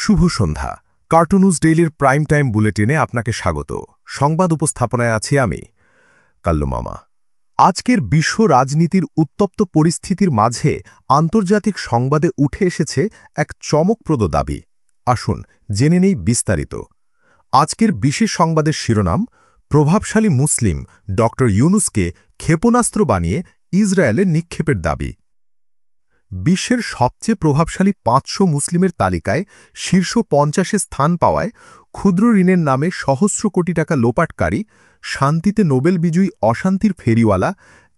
শুভ সন্ধ্যা। কার্টুনুজ ডেইলির prime time বুলেটিনে আপনাকে স্বাগত। সংবাদ উপস্থাপনায় আছি আমি কাল্লু মামা। আজকের বিশ্ব রাজনীতির উত্তপ্ত পরিস্থিতির মাঝে আন্তর্জাতিক সংবাদে উঠে এসেছে এক চমকপ্রদ দাবি। আসুন জেনে নেই বিস্তারিত। আজকের বিশেষ সংবাদের শিরোনাম, প্রভাবশালী মুসলিম ড ইউনুসকে ক্ষেপণাস্ত্র বানিয়ে ইসরায়েলে নিক্ষেপের দাবি। বিশ্বের সবচেয়ে প্রভাবশালী ৫০০ মুসলিমের তালিকায় শীর্ষ ৫০-এ স্থান পাওয়ায় ক্ষুদ্র ঋণের নামে সহস্র কোটি টাকা লোপাটকারী, শান্তিতে নোবেল বিজয়ী অশান্তির ফেরিওয়ালা,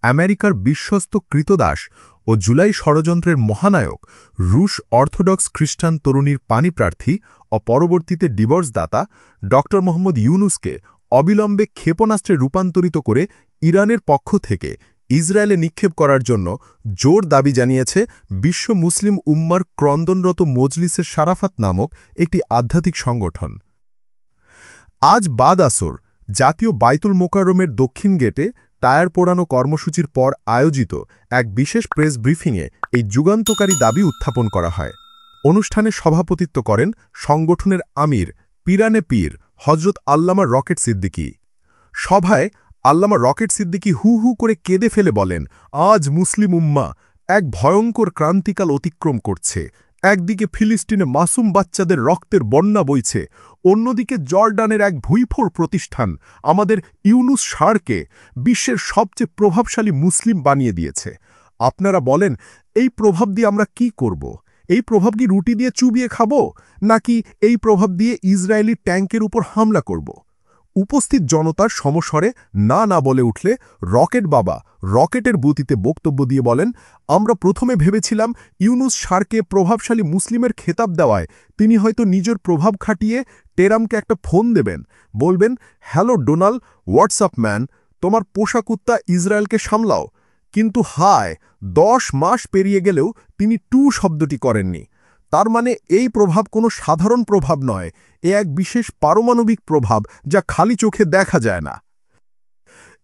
আমেরিকার বিশ্বস্ত কৃতদাস ও জুলাই ষড়যন্ত্রের মহানায়ক রুশ অর্থোডক্স খ্রিস্টান তরুণীর পাণিপ্রার্থী ও পরবর্তীতে ডিভোর্সদাতা ড মোহাম্মদ ইউনুসকে অবিলম্বে ক্ষেপণাস্ত্রে রূপান্তরিত করে ইরানের পক্ষ থেকে ইসরায়েলে নিক্ষেপ করার জন্য জোর দাবি জানিয়েছে বিশ্ব মুসলিম উম্মার ক্রন্দনরত মজলিসে শারাফাত নামক একটি আধ্যাত্মিক সংগঠন। আজ বাদ আসর জাতীয় বাইতুল মোকাররমের দক্ষিণ গেটে টায়ার পোড়ানো কর্মসূচির পর আয়োজিত এক বিশেষ প্রেস ব্রিফিংয়ে এই যুগান্তকারী দাবি উত্থাপন করা হয়। অনুষ্ঠানে সভাপতিত্ব করেন সংগঠনের আমির পিরানে পীর হজরত আল্লামা রকেট সিদ্দিকী। সভায় আল্লামা রকেট সিদ্দিকী হু হু করে কেঁদে ফেলে বলেন, আজ মুসলিম উম্মা এক ভয়ঙ্কর ক্রান্তিকাল অতিক্রম করছে। একদিকে ফিলিস্তিনে মাসুম বাচ্চাদের রক্তের বন্যা বইছে, অন্যদিকে জর্ডানের এক ভুঁইফোড় প্রতিষ্ঠান আমাদের ইউনুস সারকে বিশ্বের সবচেয়ে প্রভাবশালী মুসলিম বানিয়ে দিয়েছে। আপনারা বলেন, এই প্রভাব দিয়ে আমরা কি করব? এই প্রভাব কি রুটি দিয়ে চুবিয়ে খাব, নাকি এই প্রভাব দিয়ে ইসরায়েলি ট্যাঙ্কের উপর হামলা করব? উপস্থিত জনতার সমস্বরে না না বলে উঠলে রকেট বাবা রকেটের বুতিতে বক্তব্য দিয়ে বলেন, আমরা প্রথমে ভেবেছিলাম ইউনুস সারকে প্রভাবশালী মুসলিমের খেতাব দেওয়ায় তিনি হয়তো নিজের প্রভাব খাটিয়ে টেরামকে একটা ফোন দেবেন, বলবেন, হ্যালো ডোনাল্ড, হোয়াটসঅ্যাপ ম্যান, তোমার পোষা কুত্তা ইসরায়েলকে সামলাও। কিন্তু হায়, 10 মাস পেরিয়ে গেলেও তিনি টু শব্দটি করেননি। তার মানে এই প্রভাব কোনো সাধারণ প্রভাব নয়, এ এক বিশেষ পারমাণবিক প্রভাব যা খালি চোখে দেখা যায় না।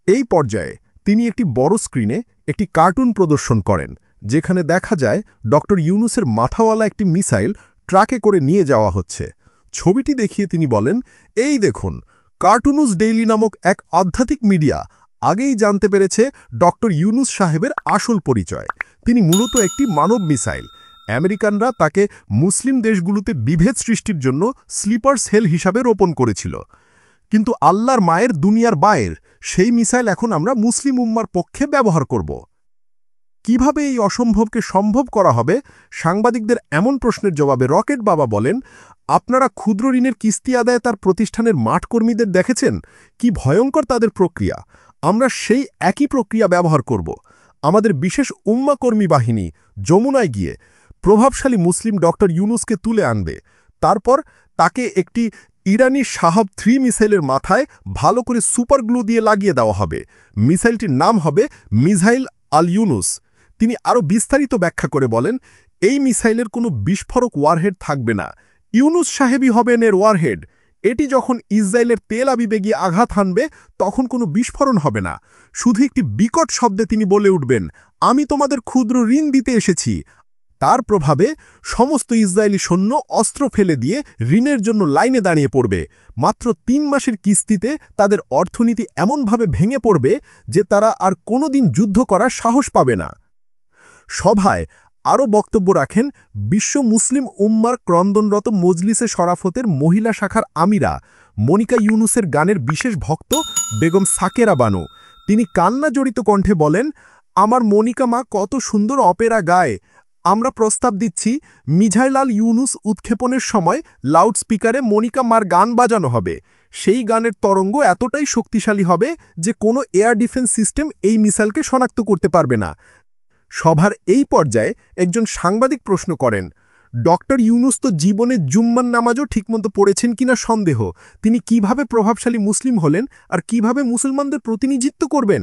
এই পর্যায়ে তিনি একটি বড় স্ক্রিনে একটি কার্টুন প্রদর্শন করেন, যেখানে দেখা যায় ড ইউনুসের মাথাওয়ালা একটি মিসাইল ট্রাকে করে নিয়ে যাওয়া হচ্ছে। ছবিটি দেখিয়ে তিনি বলেন, এই দেখুন, কার্টুনুজ ডেইলি নামক এক আধ্যাত্মিক মিডিয়া আগেই জানতে পেরেছে ড ইউনুস সাহেবের আসল পরিচয়। তিনি মূলত একটি মানব মিসাইল। আমেরিকানরা তাকে মুসলিম দেশগুলোতে বিভেদ সৃষ্টির জন্য স্লিপার সেল হিসাবে রোপণ করেছিল, কিন্তু আল্লাহর মায়ের দুনিয়ার বায়ের সেই মিসাইল এখন আমরা মুসলিম উম্মার পক্ষে ব্যবহার করব। কিভাবে এই অসম্ভবকে সম্ভব করা হবে? সাংবাদিকদের এমন প্রশ্নের জবাবে রকেট বাবা বলেন, আপনারা ক্ষুদ্র ঋণের কিস্তি আদায়ে তার প্রতিষ্ঠানের মাঠকর্মীদের দেখেছেন? কি ভয়ঙ্কর তাদের প্রক্রিয়া! আমরা সেই একই প্রক্রিয়া ব্যবহার করব। আমাদের বিশেষ উম্মা কর্মী বাহিনী যমুনায় গিয়ে প্রভাবশালী মুসলিম ড ইউনুসকে তুলে আনবে। তারপর তাকে একটি ইরানি শাহাব 3 মিসাইলের মাথায় ভালো করে সুপার গ্লু দিয়ে লাগিয়ে দেওয়া হবে। মিসাইলটির নাম হবে মিসাইল আল ইউনুস। তিনি আরও বিস্তারিত ব্যাখ্যা করে বলেন, এই মিসাইলের কোনো বিস্ফোরক ওয়ারহেড থাকবে না, ইউনুস সাহেবই হবেন এর ওয়ারহেড। এটি যখন ইসরায়েলের তেল আবিবে গিয়ে আঘাত হানবে তখন কোনো বিস্ফোরণ হবে না, শুধু একটি বিকট শব্দে তিনি বলে উঠবেন, আমি তোমাদের ক্ষুদ্র ঋণ দিতে এসেছি। তার প্রভাবে সমস্ত ইসরায়েলি সৈন্য অস্ত্র ফেলে দিয়ে ঋণের জন্য লাইনে দাঁড়িয়ে পড়বে। মাত্র 3 মাসের কিস্তিতে তাদের অর্থনীতি এমনভাবে ভেঙে পড়বে যে তারা আর কোনোদিন যুদ্ধ করার সাহস পাবে না। সভায় আরও বক্তব্য রাখেন বিশ্ব মুসলিম উম্মার ক্রন্দনরত মজলিসে শরাফতের মহিলা শাখার আমিরা, মনিকা ইউনুসের গানের বিশেষ ভক্ত বেগম সাকেরা বানু। তিনি কান্না জড়িত কণ্ঠে বলেন, আমার মনিকা মা কত সুন্দর অপেরা গায়। আমরা প্রস্তাব দিচ্ছি মিসাইল আল ইউনুস উৎক্ষেপণের সময় লাউডস্পিকারে মনিকা মার গান বাজানো হবে। সেই গানের তরঙ্গ এতটাই শক্তিশালী হবে যে কোনো এয়ার ডিফেন্স সিস্টেম এই মিসাইলকে শনাক্ত করতে পারবে না। সভার এই পর্যায়ে একজন সাংবাদিক প্রশ্ন করেন, ড ইউনুস তো জীবনে জুম্মার নামাজও ঠিকমতো পড়েছেন কিনা সন্দেহ, তিনি কিভাবে প্রভাবশালী মুসলিম হলেন আর কিভাবে মুসলমানদের প্রতিনিধিত্ব করবেন?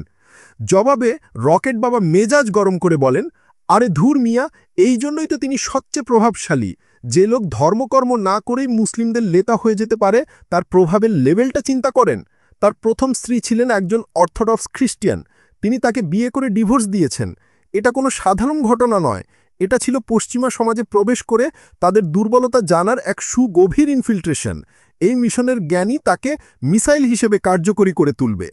জবাবে রকেট বাবা মেজাজ গরম করে বলেন, আরে ধুর মিয়া, এই জন্যই তো তিনি সবচেয়ে প্রভাবশালী। যে লোক ধর্মকর্ম না করেই মুসলিমদের নেতা হয়ে যেতে পারে, তার প্রভাবের লেভেলটা চিন্তা করেন। তার প্রথম স্ত্রী ছিলেন একজন অর্থোডক্স খ্রিস্টিয়ান, তিনি তাকে বিয়ে করে ডিভোর্স দিয়েছেন। এটা কোনো সাধারণ ঘটনা নয়, এটা ছিল পশ্চিমা সমাজে প্রবেশ করে তাদের দুর্বলতা জানার এক সুগভীর ইনফিল্ট্রেশন। এই মিশনের জ্ঞানই তাকে মিসাইল হিসেবে কার্যকরী করে তুলবে।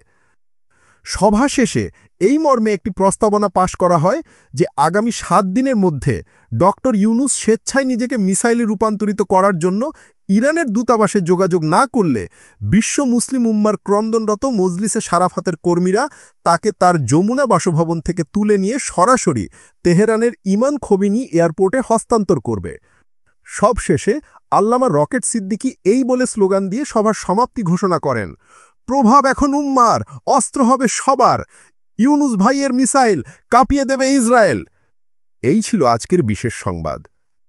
সভা শেষে এই মর্মে একটি প্রস্তাবনা পাশ করা হয় যে আগামী 7 দিনের মধ্যে ডক্টর ইউনুস স্বেচ্ছায় নিজেকে মিসাইলে রূপান্তরিত করার জন্য ইরানের দূতাবাসে যোগাযোগ না করলে বিশ্ব মুসলিম উম্মার ক্রন্দনরত মজলিসে শারাফাতের কর্মীরা তাকে তার যমুনা বাসভবন থেকে তুলে নিয়ে সরাসরি তেহরানের ইমান খোমিনি এয়ারপোর্টে হস্তান্তর করবে। সবশেষে আল্লামা রকেট সিদ্দিকী এই বলে স্লোগান দিয়ে সভার সমাপ্তি ঘোষণা করেন, প্রভাব এখন উম্মার, অস্ত্র হবে সবার, ইউনুস ভাইয়ের মিসাইল কাঁপিয়ে দেবে ইসরায়েল। এই ছিল আজকের বিশেষ সংবাদ।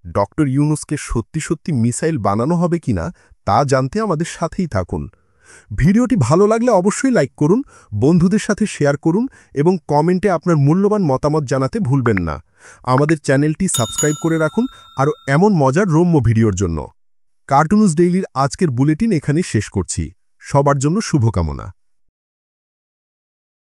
ডক্টর ইউনুসকে সত্যি সত্যি মিসাইল বানানো হবে কিনা তা জানতে আমাদের সাথেই থাকুন। ভিডিওটি ভালো লাগলে অবশ্যই লাইক করুন, বন্ধুদের সাথে শেয়ার করুন এবং কমেন্টে আপনার মূল্যবান মতামত জানাতে ভুলবেন না। আমাদের চ্যানেলটি সাবস্ক্রাইব করে রাখুন আরও এমন মজার রম্য ভিডিওর জন্য। কার্টুনস ডেইলির আজকের বুলেটিন এখানে শেষ করছি। সবার জন্য শুভকামনা।